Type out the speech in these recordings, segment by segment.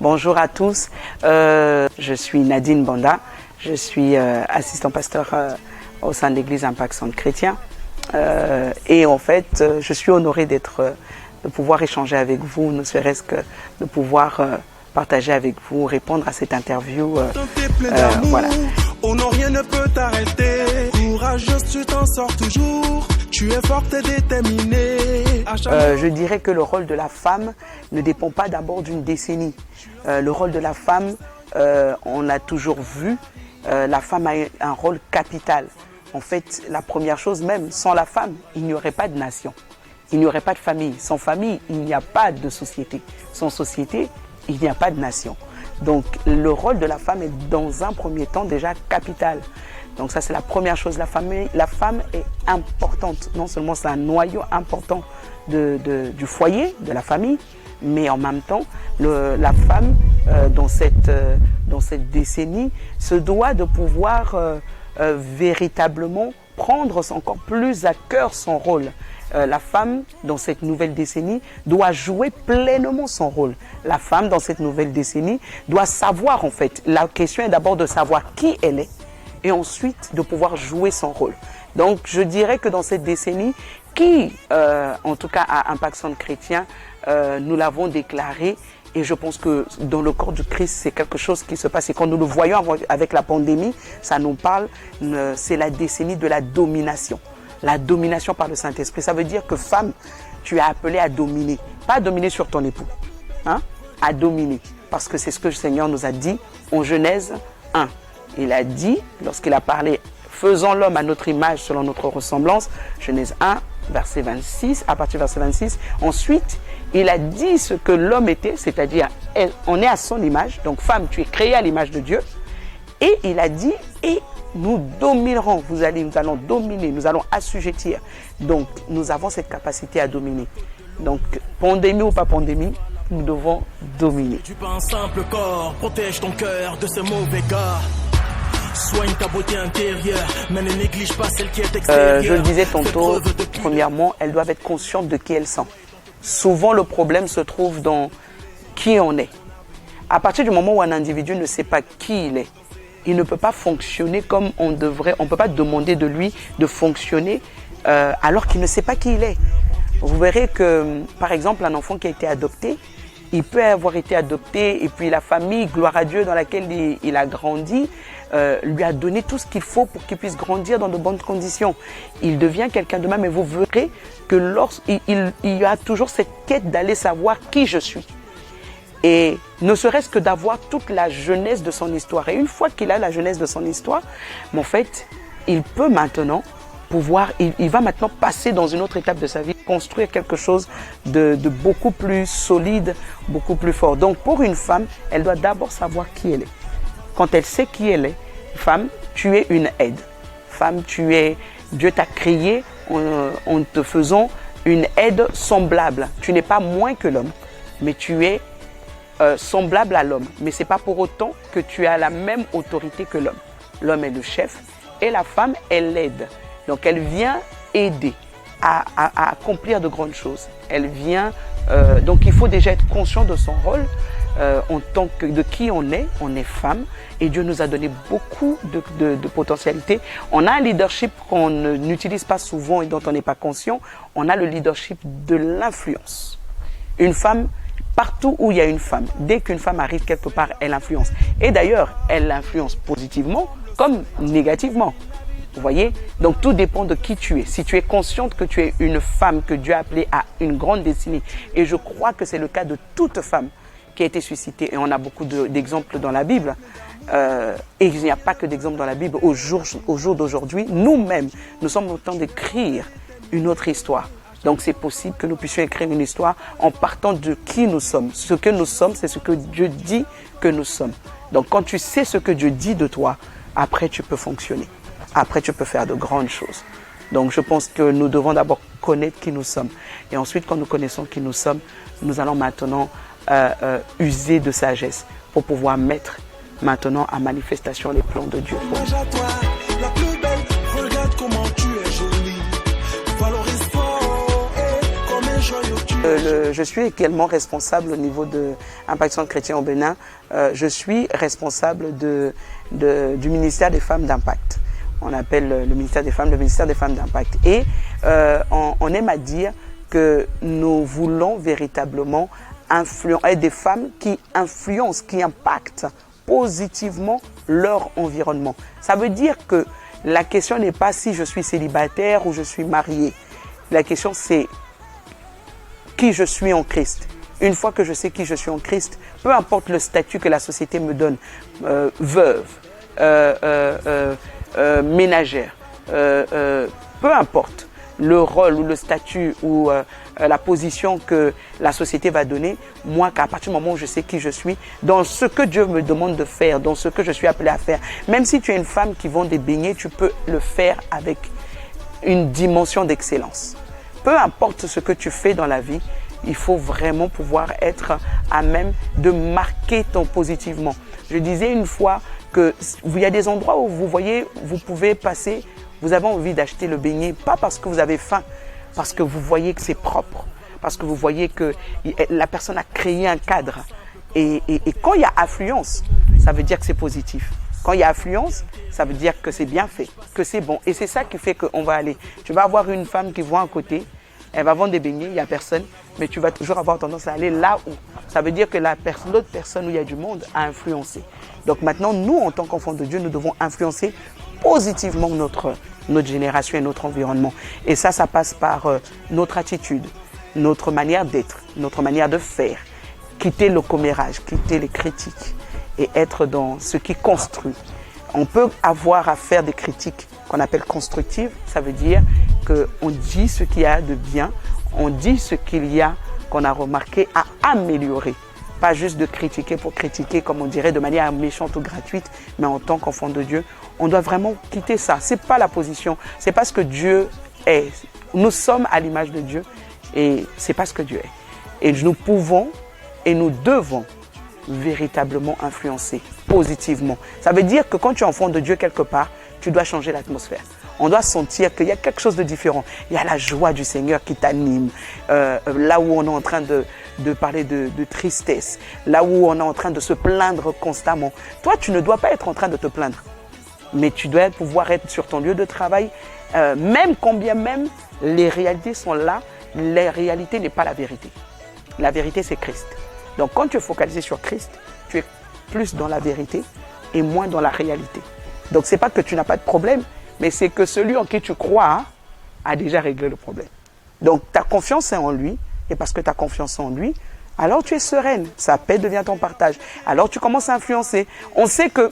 Bonjour à tous, je suis Nadine Banda, je suis assistant pasteur au sein de l'église Impact Centre Chrétien et en fait je suis honorée de pouvoir échanger avec vous, ne serait-ce que de pouvoir partager avec vous, répondre à cette interview. Voilà. Oh non, rien ne peut t'arrêter. Courageuse, tu t'en sors toujours. Tu es forte et déterminée. Je dirais que le rôle de la femme ne dépend pas d'abord d'une décennie. Le rôle de la femme, on a toujours vu, la femme a un rôle capital. En fait, la première chose même, sans la femme, il n'y aurait pas de nation. Il n'y aurait pas de famille. Sans famille, il n'y a pas de société. Sans société, il n'y a pas de nation. Donc le rôle de la femme est dans un premier temps déjà capital. Donc ça c'est la première chose. La femme est importante. Non seulement c'est un noyau important du foyer, de la famille, mais en même temps la femme dans cette décennie se doit de pouvoir véritablement prendre encore plus à cœur son rôle. La femme, dans cette nouvelle décennie, doit jouer pleinement son rôle. La femme, dans cette nouvelle décennie, doit savoir, en fait, la question est d'abord de savoir qui elle est et ensuite de pouvoir jouer son rôle. Donc, je dirais que dans cette décennie, en tout cas à Impact Centre Chrétien, nous l'avons déclaré et je pense que dans le corps du Christ, c'est quelque chose qui se passe. Et quand nous le voyons avec la pandémie, ça nous parle, c'est la décennie de la domination. La domination par le Saint-Esprit. Ça veut dire que femme, tu es appelée à dominer. Pas à dominer sur ton époux, hein? À dominer. Parce que c'est ce que le Seigneur nous a dit en Genèse 1. Il a dit, lorsqu'il a parlé, faisons l'homme à notre image selon notre ressemblance, Genèse 1, verset 26, à partir du verset 26. Ensuite, il a dit ce que l'homme était, c'est-à-dire, on est à son image. Donc femme, tu es créée à l'image de Dieu. Et il a dit, et nous dominerons, nous allons dominer, nous allons assujettir. Donc, nous avons cette capacité à dominer. Donc, pandémie ou pas pandémie, nous devons dominer. Tu pas un simple corps, protège ton cœur de ce mauvais gars. Soigne ta beauté intérieure, mais ne néglige pas celle qui est extérieure. Je le disais tantôt, premièrement, elles doivent être conscientes de qui elles sont. Souvent, le problème se trouve dans qui on est. À partir du moment où un individu ne sait pas qui il est, il ne peut pas fonctionner comme on devrait. On ne peut pas demander de lui de fonctionner alors qu'il ne sait pas qui il est. Vous verrez que, par exemple, un enfant qui a été adopté, il peut avoir été adopté et puis la famille, gloire à Dieu, dans laquelle il a grandi, lui a donné tout ce qu'il faut pour qu'il puisse grandir dans de bonnes conditions. Il devient quelqu'un de même et vous verrez que il y a toujours cette quête d'aller savoir qui je suis. Et ne serait-ce que d'avoir toute la jeunesse de son histoire. Et une fois qu'il a la jeunesse de son histoire, en fait, il peut maintenant il va maintenant passer dans une autre étape de sa vie, construire quelque chose de beaucoup plus solide, beaucoup plus fort. Donc pour une femme, elle doit d'abord savoir qui elle est. Quand elle sait qui elle est, femme, tu es une aide. Femme, Dieu t'a créé en te faisant une aide semblable. Tu n'es pas moins que l'homme, mais tu es semblable à l'homme, mais ce n'est pas pour autant que tu as la même autorité que l'homme. L'homme est le chef et la femme, elle l'aide. Donc elle vient aider à accomplir de grandes choses. Elle vient, donc il faut déjà être conscient de son rôle en tant que de qui on est femme et Dieu nous a donné beaucoup de potentialités. On a un leadership qu'on n'utilise pas souvent et dont on n'est pas conscient. On a le leadership de l'influence. Une femme, partout où il y a une femme, dès qu'une femme arrive quelque part, elle influence. Et d'ailleurs, elle influence positivement comme négativement. Vous voyez? Donc tout dépend de qui tu es. Si tu es consciente que tu es une femme que Dieu a appelée à une grande destinée, et je crois que c'est le cas de toute femme qui a été suscitée, et on a beaucoup d'exemples dans la Bible, et il n'y a pas que d'exemples dans la Bible, au jour d'aujourd'hui, nous-mêmes, nous sommes en train d'écrire une autre histoire. Donc c'est possible que nous puissions écrire une histoire en partant de qui nous sommes. Ce que nous sommes, c'est ce que Dieu dit que nous sommes. Donc quand tu sais ce que Dieu dit de toi, après tu peux fonctionner. Après tu peux faire de grandes choses. Donc je pense que nous devons d'abord connaître qui nous sommes. Et ensuite, quand nous connaissons qui nous sommes, nous allons maintenant user de sagesse pour pouvoir mettre maintenant en manifestation les plans de Dieu. La plus belle, regarde comment tu es jolie. Valorise fort, comme Je suis également responsable au niveau de Impact Centre Chrétien au Bénin. Je suis responsable du ministère des Femmes d'Impact. On appelle le ministère des Femmes d'Impact. Et on aime à dire que nous voulons véritablement être des femmes qui influencent, qui impactent positivement leur environnement. Ça veut dire que la question n'est pas si je suis célibataire ou je suis mariée. La question c'est qui je suis en Christ. Une fois que je sais qui je suis en Christ, peu importe le statut que la société me donne, veuve, ménagère, peu importe le rôle ou le statut ou la position que la société va donner, moi, qu'à partir du moment où je sais qui je suis, dans ce que Dieu me demande de faire, dans ce que je suis appelé à faire, même si tu es une femme qui vend des beignets, tu peux le faire avec une dimension d'excellence. Peu importe ce que tu fais dans la vie, il faut vraiment pouvoir être à même de marquer ton positivement. Je disais une fois qu'il y a des endroits où vous voyez, vous pouvez passer, vous avez envie d'acheter le beignet, pas parce que vous avez faim, parce que vous voyez que c'est propre, parce que vous voyez que la personne a créé un cadre. Et quand il y a affluence, ça veut dire que c'est positif. Quand il y a affluence, ça veut dire que c'est bien fait, que c'est bon. Et c'est ça qui fait qu'on va aller. Tu vas avoir une femme qui voit à côté, elle va vendre des beignets, il n'y a personne, mais tu vas toujours avoir tendance à aller là où. Ça veut dire que l'autre personne où il y a du monde a influencé. Donc maintenant, nous, en tant qu'enfants de Dieu, nous devons influencer positivement notre génération et notre environnement. Et ça passe par notre attitude, notre manière d'être, notre manière de faire. Quitter le commérage, quitter les critiques et être dans ce qui construit. On peut avoir à faire des critiques qu'on appelle constructives. Ça veut dire qu'on dit ce qu'il y a de bien, on dit ce qu'il y a qu'on a remarqué à améliorer. Pas juste de critiquer pour critiquer, comme on dirait, de manière méchante ou gratuite, mais en tant qu'enfant de Dieu, on doit vraiment quitter ça. Ce n'est pas la position, ce n'est pas ce que Dieu est. Nous sommes à l'image de Dieu et ce n'est pas ce que Dieu est. Et nous pouvons et nous devons véritablement influencer positivement. Ça veut dire que quand tu es enfant de Dieu quelque part, tu dois changer l'atmosphère. On doit sentir qu'il y a quelque chose de différent. Il y a la joie du Seigneur qui t'anime. Là où on est en train de parler de tristesse, là où on est en train de se plaindre constamment. Toi, tu ne dois pas être en train de te plaindre. Mais tu dois pouvoir être sur ton lieu de travail, même combien même les réalités sont là, la réalité n'est pas la vérité. La vérité, c'est Christ. Donc, quand tu es focalisé sur Christ, tu es plus dans la vérité et moins dans la réalité. Donc, ce n'est pas que tu n'as pas de problème, mais c'est que celui en qui tu crois a déjà réglé le problème. Donc, ta confiance est en lui, et parce que tu as confiance en lui, alors tu es sereine. Sa paix devient ton partage. Alors, tu commences à influencer. On sait que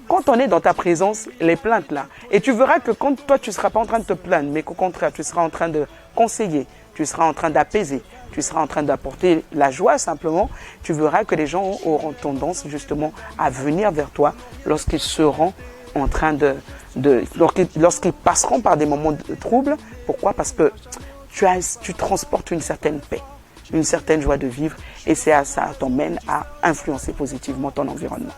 quand on est dans ta présence, les plaintes là, et tu verras que quand toi, tu ne seras pas en train de te plaindre, mais qu'au contraire, tu seras en train de conseiller, tu seras en train d'apaiser, tu seras en train d'apporter la joie simplement, tu verras que les gens auront tendance justement à venir vers toi lorsqu'ils seront en train lorsqu'ils passeront par des moments de trouble. Pourquoi? Parce que tu transportes une certaine paix, une certaine joie de vivre et ça t'emmène à influencer positivement ton environnement.